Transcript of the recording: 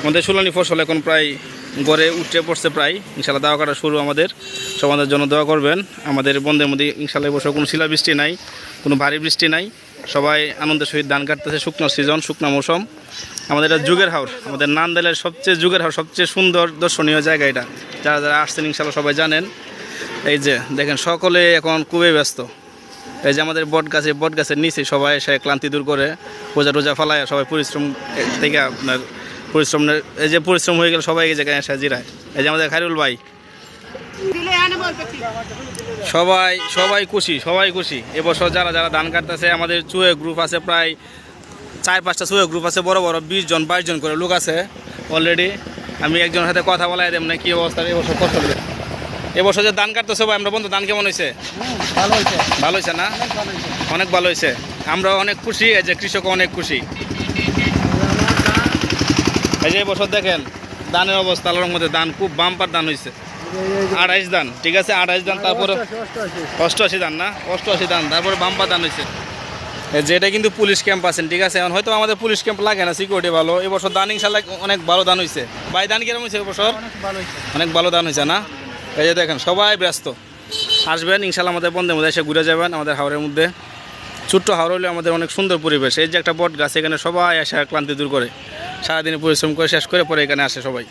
আমাদের সুলানি ফসল এখন প্রায় গড়ে উঠে পড়ছে প্রায়। ইনশাল্লাহ দাওয়া করা শুরু আমাদের। সব আমাদের জন্য দোয়া করবেন। আমাদের বন্ধের মধ্যে ইনশাল্লাহ এবছর কোনো শিলাবৃষ্টি নাই, কোনো ভারী বৃষ্টি নাই। সবাই আনন্দের সহিত ধান কাটতেছে। শুকনো সিজন, শুকনো মৌসুম। আমাদের এটা যুগের হাওর, আমাদের নান্দাইলের সবচেয়ে যুগের হাওর, সবচেয়ে সুন্দর দর্শনীয় জায়গা এটা। যারা যারা আসছেন ইনশাল্লাহ সবাই জানেন। এই যে দেখেন সকলে এখন খুবই ব্যস্ত। এই যে আমাদের বট গাছের নিচে সবাই এসে ক্লান্তি দূর করে রোজা টোজা ফালায় সবাই পরিশ্রম থেকে আপনার এই যে পরিশ্রম হয়ে গেল সবাই এই জায়গায় এসে জিরায়। এই যে আমাদের খায়রুল ভাই, সবাই খুশি। এবছর যারা যারা ধান কাটতেছে, আমাদের চুয়ে গ্রুপ আছে প্রায় 4-5টা চুয়ে গ্রুপ আছে, বড় বড় 20 জন 22 জন করে লোক আছে অলরেডি। আমি একজনের সাথে কথা বলাই দেব না কি অবস্থা এবছর ফসল। এবছর যে ধান কাটতেছে ভাই, আমরা বন্ধু ধান কেমন হয়েছে? ভালো হয়েছে না? অনেক ভালো হয়েছে। আমরা অনেক খুশি, এই যে কৃষক অনেক খুশি। এই যে এবছর দেখেন ধানের অবস্থা, আল্লাহর মধ্যে ধান খুব বাম্পার ধান হয়েছে। 28 ধান, ঠিক আছে 28 ধান, তারপরে 88 ধান না, 88 ধান, তারপরে বাম্পার ধান হয়েছে। যেটা কিন্তু পুলিশ ক্যাম্প আছেন, ঠিক আছে। এখন হয়তো আমাদের পুলিশ ক্যাম্প লাগে না, সিকিউরিটি ভালো। এবছর ধান ইনশাল্লাহ অনেক ভালো ধান হয়েছে। ভাই ধান কিরকম হয়েছে এবছর? অনেক ভালো ধান হয়েছে না? এই যে দেখেন সবাই ব্যস্ত। আসবেন ইনশাল্লাহ আমাদের বন্ধের মধ্যে এসে ঘুরে যাবেন। আমাদের হাওরের মধ্যে ছোট্ট হাওর হলে আমাদের অনেক সুন্দর পরিবেশ। এই যে একটা বট গাছ, এখানে সবাই এসে ক্লান্তি দূর করে সারাদিনে পরিশ্রম করে শেষ করে পরে এখানে আসে সবাই।